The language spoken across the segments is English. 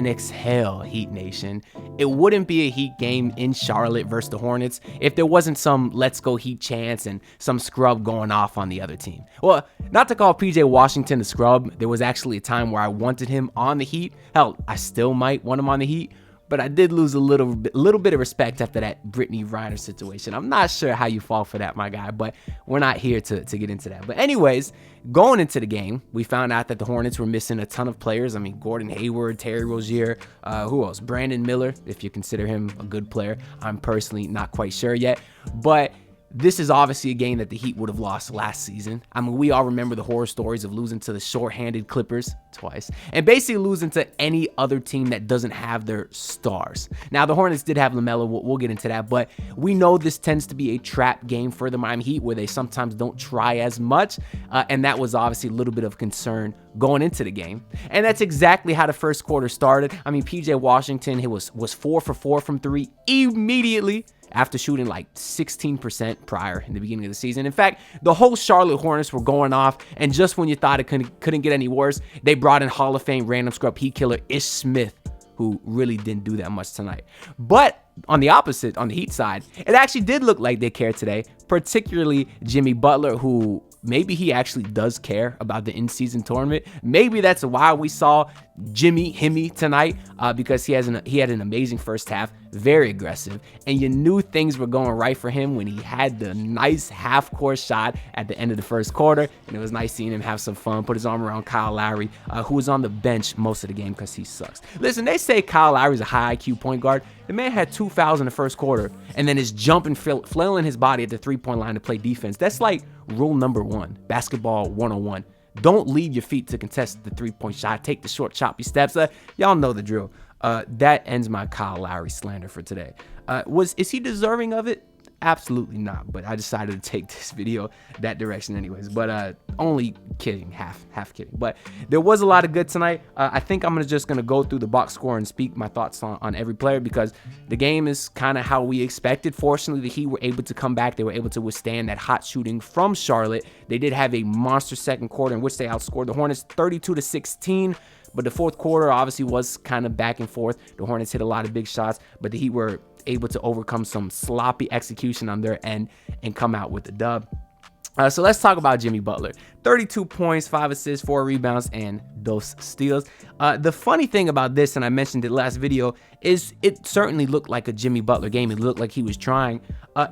and exhale, Heat Nation. It wouldn't be a Heat game in Charlotte versus the Hornets if there wasn't some let's go Heat chants and some scrub going off on the other team. Well, not to call PJ Washington a scrub, there was actually a time where I wanted him on the Heat. Hell, I still might want him on the Heat, but I did lose a little bit of respect after that Brittany Reiner situation. I'm not sure how you fall for that, my guy, but we're not here to get into that. But anyways, going into the game, we found out that the Hornets were missing a ton of players. I mean, Gordon Hayward, Terry Rozier, who else? Brandon Miller, if you consider him a good player. I'm personally not quite sure yet, but this is obviously a game that the Heat would have lost last season. I mean, we all remember the horror stories of losing to the short-handed Clippers twice and basically losing to any other team that doesn't have their stars. Now, the Hornets did have LaMelo. We'll get into that, but we know this tends to be a trap game for the Miami Heat where they sometimes don't try as much, and that was obviously a little bit of concern going into the game. And that's exactly how the first quarter started. I mean, PJ Washington, he was 4 for 4 from 3 immediately after shooting like 16% prior in the beginning of the season. In fact, the whole Charlotte Hornets were going off, and just when you thought it couldn't get any worse, they brought in Hall of Fame random scrub Heat killer Ish Smith, who really didn't do that much tonight. But on the opposite, on the Heat side, it actually did look like they cared today, particularly Jimmy Butler, who maybe he actually does care about the in-season tournament. Maybe that's why we saw Jimmy tonight, because he had an amazing first half, very aggressive, and you knew things were going right for him when he had the nice half-court shot at the end of the first quarter, and it was nice seeing him have some fun, put his arm around Kyle Lowry, who was on the bench most of the game because he sucks. Listen, they say Kyle Lowry's a high IQ point guard. The man had 2 fouls in the first quarter, and then is jumping, flailing his body at the three-point line to play defense. That's like rule number 1, basketball 101. Don't leave your feet to contest the three-point shot. Take the short, choppy steps. Y'all know the drill. That ends my Kyle Lowry slander for today. Is he deserving of it? Absolutely not, but I decided to take this video that direction anyways. But only kidding, half kidding. But there was a lot of good tonight. I think I'm just gonna go through the box score and speak my thoughts on every player, because the game is kind of how we expected. Fortunately, the Heat were able to come back. They were able to withstand that hot shooting from Charlotte. They did have a monster second quarter in which they outscored the Hornets 32-16. But the fourth quarter obviously was kind of back and forth. The Hornets hit a lot of big shots, but the Heat were able to overcome some sloppy execution on their end and come out with the dub. So let's talk about Jimmy Butler. 32 points, 5 assists, 4 rebounds, and those steals. The funny thing about this, and I mentioned it last video, is it certainly looked like a Jimmy Butler game. It looked like he was trying.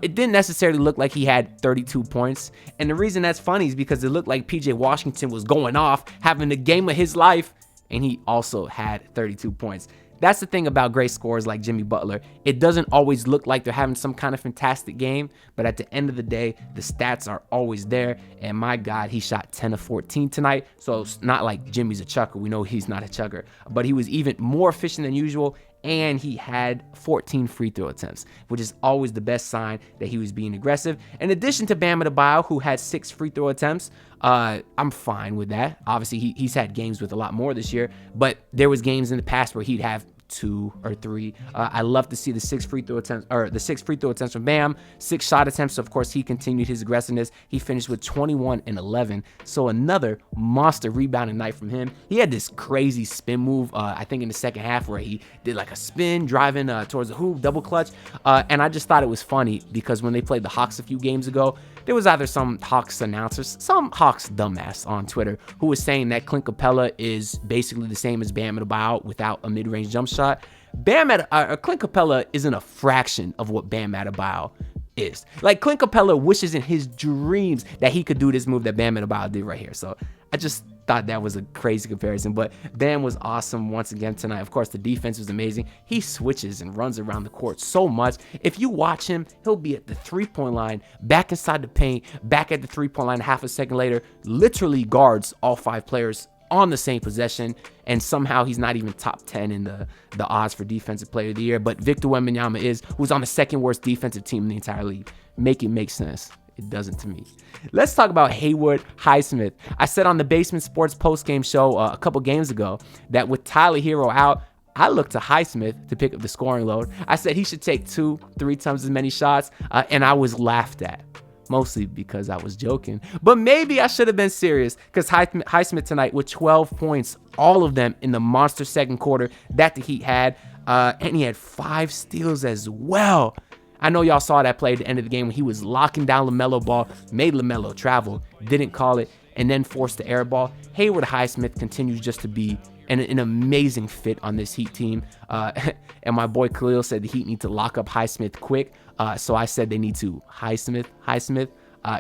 It didn't necessarily look like he had 32 points. And the reason that's funny is because it looked like PJ Washington was going off, having the game of his life, and he also had 32 points. That's the thing about great scorers like Jimmy Butler. It doesn't always look like they're having some kind of fantastic game, but at the end of the day, the stats are always there. And my God, he shot 10 of 14 tonight. So it's not like Jimmy's a chucker. We know he's not a chucker, but he was even more efficient than usual. And he had 14 free throw attempts, which is always the best sign that he was being aggressive. In addition to Bam Adebayo, who had 6 free throw attempts, I'm fine with that. Obviously, he's had games with a lot more this year, but there was games in the past where he'd have 2 or 3. I love to see the 6 free throw attempts, or the 6 free throw attempts from Bam, 6 shot attempts. So of course, he continued his aggressiveness. He finished with 21 and 11. So another monster rebounding night from him. He had this crazy spin move, I think in the second half, where he did like a spin driving towards the hoop, double clutch. And I just thought it was funny because when they played the Hawks a few games ago, there was either some Hawks announcers, some Hawks dumbass on Twitter, who was saying that Clint Capella is basically the same as Bam Adebayo without a mid-range jump shot. Clint Capella isn't a fraction of what Bam Adebayo is. Like, Clint Capella wishes in his dreams that he could do this move that Bam Adebayo did right here. So I just thought that was a crazy comparison, but Bam was awesome once again tonight. Of course, the defense was amazing. He switches and runs around the court so much. If you watch him, he'll be at the three-point line, back inside the paint, back at the three-point line half a second later, literally guards all 5 players on the same possession, and somehow he's not even top 10 in the odds for defensive player of the year. But Victor Wembanyama is, who's on the second worst defensive team in the entire league. Make it make sense. It doesn't to me. Let's talk about Haywood Highsmith. I said on the Basement Sports postgame show a couple games ago that with Tyler Hero out, I looked to Highsmith to pick up the scoring load. I said he should take 2-3 times as many shots, and I was laughed at. mostly because I was joking. But maybe I should have been serious, because Highsmith tonight with 12 points, all of them in the monster second quarter that the Heat had. And he had 5 steals as well. I know y'all saw that play at the end of the game when he was locking down LaMelo Ball, made LaMelo travel, didn't call it, and then forced the air ball. Haywood Highsmith continues just to be an amazing fit on this Heat team. And my boy Khalil said the Heat need to lock up Highsmith quick. So I said they need to Highsmith,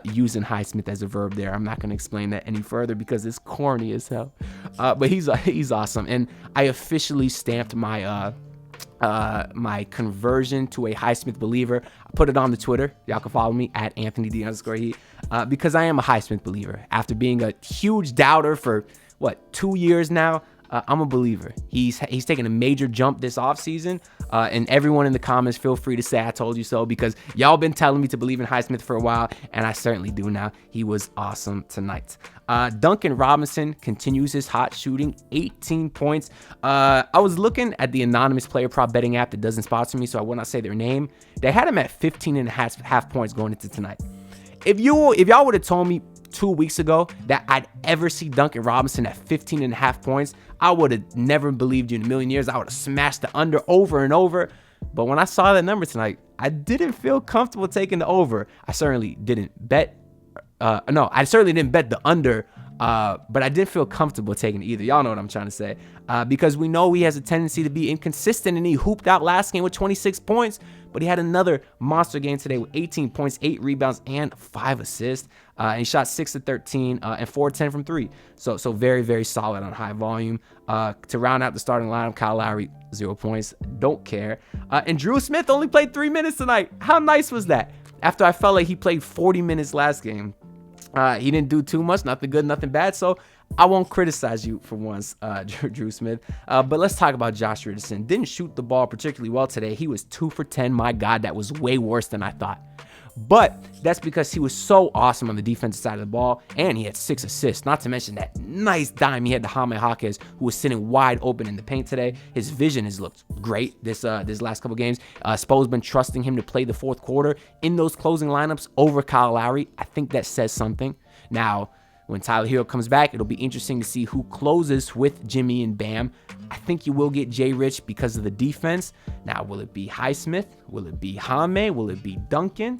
using Highsmith as a verb there. I'm not going to explain that any further because it's corny as hell. But he's awesome. And I officially stamped my my conversion to a Highsmith believer. I put it on the Twitter. Y'all can follow me at @AnthonyD_Heat because I am a Highsmith believer. After being a huge doubter for 2 years now, I'm a believer. He's taken a major jump this offseason, and everyone in the comments, feel free to say I told you so, because y'all been telling me to believe in Highsmith for a while, and I certainly do now. He was awesome tonight. Duncan Robinson continues his hot shooting, 18 points. I was looking at the anonymous player prop betting app that doesn't sponsor me, so I will not say their name. They had him at 15.5 points going into tonight. If y'all would have told me 2 weeks ago that I'd ever see Duncan Robinson at 15.5 points, I would have never believed you in a million years. I would have smashed the under over and over. But when I saw that number tonight, I didn't feel comfortable taking the over. I certainly didn't bet. I certainly didn't bet the under. But I didn't feel comfortable taking either. Y'all know what I'm trying to say. Because we know he has a tendency to be inconsistent, and he hooped out last game with 26 points. But he had another monster game today with 18 points, 8 rebounds, and 5 assists. And he shot 6 of 13 and 4 of 10 from 3. So very, very solid on high volume. To round out the starting lineup, Kyle Lowry, 0 points. Don't care. And Drew Smith only played 3 minutes tonight. How nice was that? After I felt like he played 40 minutes last game. He didn't do too much, nothing good, nothing bad. So I won't criticize you for once, Drew Smith. But let's talk about Josh Richardson. Didn't shoot the ball particularly well today. He was 2 for 10. My God, that was way worse than I thought. But that's because he was so awesome on the defensive side of the ball, and he had 6 assists, not to mention that nice dime he had to Jaime Jaquez, who was sitting wide open in the paint today. His vision has looked great this last couple games. Spo's been trusting him to play the fourth quarter in those closing lineups over Kyle Lowry. I think that says something. Now, when Tyler Hero comes back, it'll be interesting to see who closes with Jimmy and Bam. I think you will get Jay Rich because of the defense. Now, will it be Highsmith? Will it be Jaime? Will it be Duncan?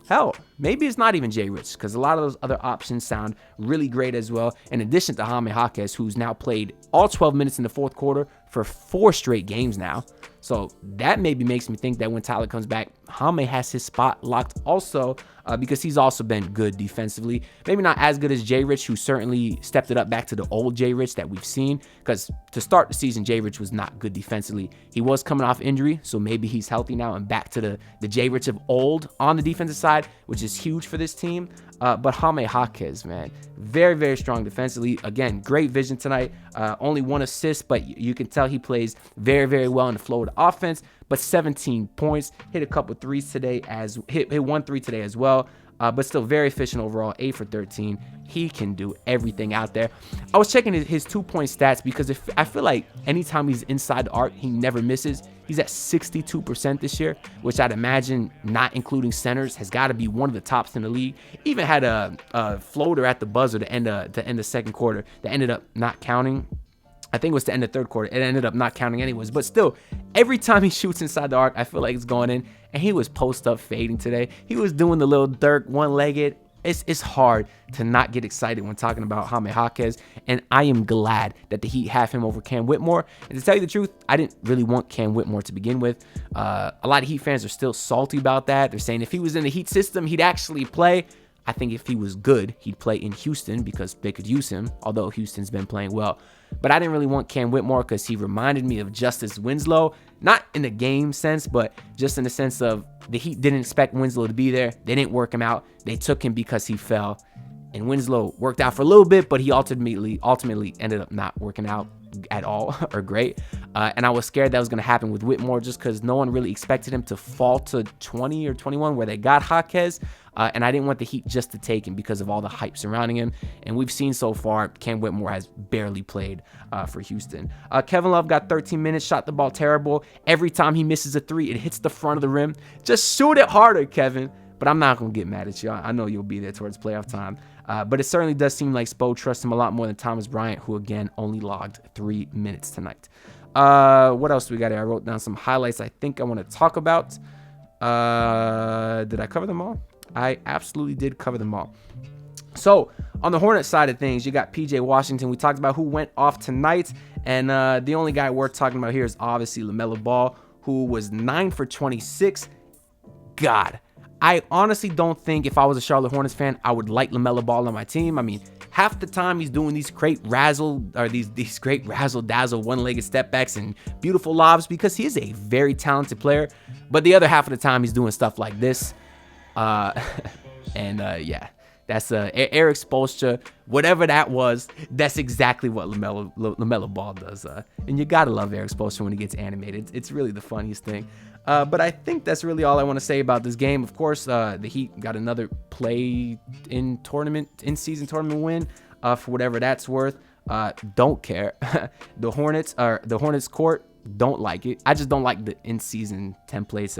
Hell, maybe it's not even Jay Rich, because a lot of those other options sound really great as well. In addition to Jaime Jaquez, who's now played all 12 minutes in the fourth quarter for 4 straight games now. So that maybe makes me think that when Tyler comes back, Jaime has his spot locked also, because he's also been good defensively. Maybe not as good as Jay Rich, who certainly stepped it up back to the old Jay Rich that we've seen, because to start the season, Jay Rich was not good defensively. He was coming off injury, so maybe he's healthy now and back to the Jay Rich of old on the defensive side, which is huge for this team. But Jaime Jaquez, man, very, very strong defensively. Again, great vision tonight. Only 1 assist, but you can tell he plays very, very well in the flow of the offense. But 17 points, hit a couple threes today, hit 1 3 today as well. But still very efficient overall, 8 for 13. He can do everything out there. I was checking his 2-point stats because I feel like anytime he's inside the arc, he never misses. He's at 62% this year, which I'd imagine, not including centers, has got to be one of the tops in the league. Even had a floater at the buzzer to end the second quarter that ended up not counting. I think it was to end the third quarter. It ended up not counting anyways. But still, every time he shoots inside the arc, I feel like it's going in. And he was post-up fading today. He was doing the little Dirk one-legged. It's hard to not get excited when talking about Jaime Jaquez, and I am glad that the Heat have him over Cam Whitmore. And to tell you the truth, I didn't really want Cam Whitmore to begin with. A lot of Heat fans are still salty about that. They're saying if he was in the Heat system, he'd actually play. I think if he was good, he'd play in Houston because they could use him, although Houston's been playing well. But I didn't really want Cam Whitmore because he reminded me of Justice Winslow, not in the game sense, but just in the sense of the Heat didn't expect Winslow to be there. They didn't work him out. They took him because he fell. And Winslow worked out for a little bit, but he ultimately ended up not working out at all or great. And I was scared that was going to happen with Whitmore just because no one really expected him to fall to 20 or 21 where they got Jaquez. And I didn't want the Heat just to take him because of all the hype surrounding him. And we've seen so far, Cam Whitmore has barely played for Houston. Kevin Love got 13 minutes, shot the ball terrible. Every time he misses a 3, it hits the front of the rim. Just shoot it harder, Kevin. but I'm not going to get mad at you. I know you'll be there towards playoff time. But it certainly does seem like Spo trusts him a lot more than Thomas Bryant, who, again, only logged 3 minutes tonight. What else do we got here? I wrote down some highlights I think I want to talk about. Did I cover them all? I absolutely did cover them all. So, on the Hornets side of things, you got PJ Washington. We talked about who went off tonight, and the only guy worth talking about here is obviously LaMelo Ball, who was 9 for 26. God, I honestly don't think if I was a Charlotte Hornets fan, I would like LaMelo Ball on my team. I mean, half the time he's doing these great these great razzle-dazzle one-legged step-backs and beautiful lobs because he is a very talented player. But the other half of the time he's doing stuff like this. Yeah. That's Eric Spoelstra, whatever that was. That's exactly what LaMelo Ball does. And you gotta love Eric Spoelstra when he gets animated. It's really the funniest thing. But I think that's really all I want to say about this game. Of course, the Heat got another in-season tournament win for whatever that's worth. Don't care. The Hornets court, don't like it. I just don't like the in-season templates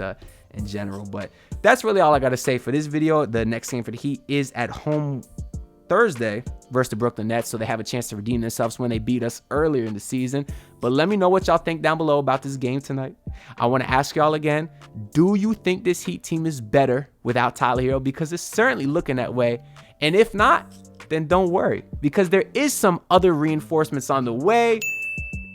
in general. But that's really all I got to say for this video. The next game for the Heat is at home Thursday versus the Brooklyn Nets, so they have a chance to redeem themselves when they beat us earlier in the season. But let me know what y'all think down below about this game tonight. I want to ask y'all again, do you think this Heat team is better without Tyler Hero? Because it's certainly looking that way. And if not, then don't worry, because there is some other reinforcements on the way.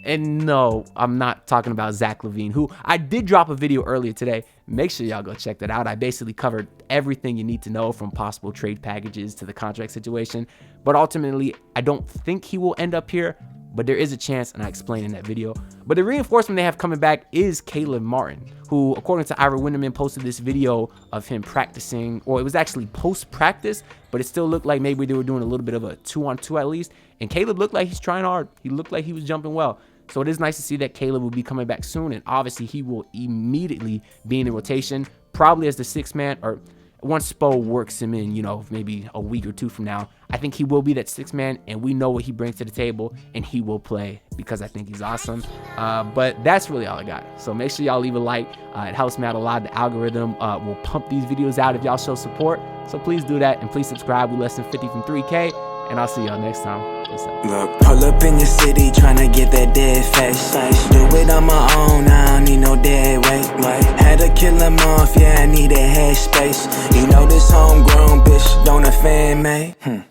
And no, I'm not talking about Zach LaVine, who I did drop a video earlier today. Make sure y'all go check that out. I basically covered everything you need to know, from possible trade packages to the contract situation. But ultimately, I don't think he will end up here, but there is a chance, and I explained in that video. But the reinforcement they have coming back is Caleb Martin, who, according to Ira Winderman, posted this video of him practicing, or it was actually post-practice, but it still looked like maybe they were doing a little bit of a 2-on-2 at least. And Caleb looked like he's trying hard. He looked like he was jumping well. So it is nice to see that Caleb will be coming back soon, and obviously he will immediately be in the rotation, probably as the 6th man, or once Spo works him in, maybe a week or 2 from now. I think he will be that 6th man, and we know what he brings to the table, and he will play because I think he's awesome. But that's really all I got. So make sure y'all leave a like. It helps me out a lot. The algorithm will pump these videos out if y'all show support. So please do that, and please subscribe. We're less than 50 from 3K, and I'll see y'all next time. Peace out. Look, pull up in the city, tryna get that dead face. Do it on my own, I don't need no dead weight. Had to kill him off, yeah, I need a head space. You know this homegrown bitch don't offend me.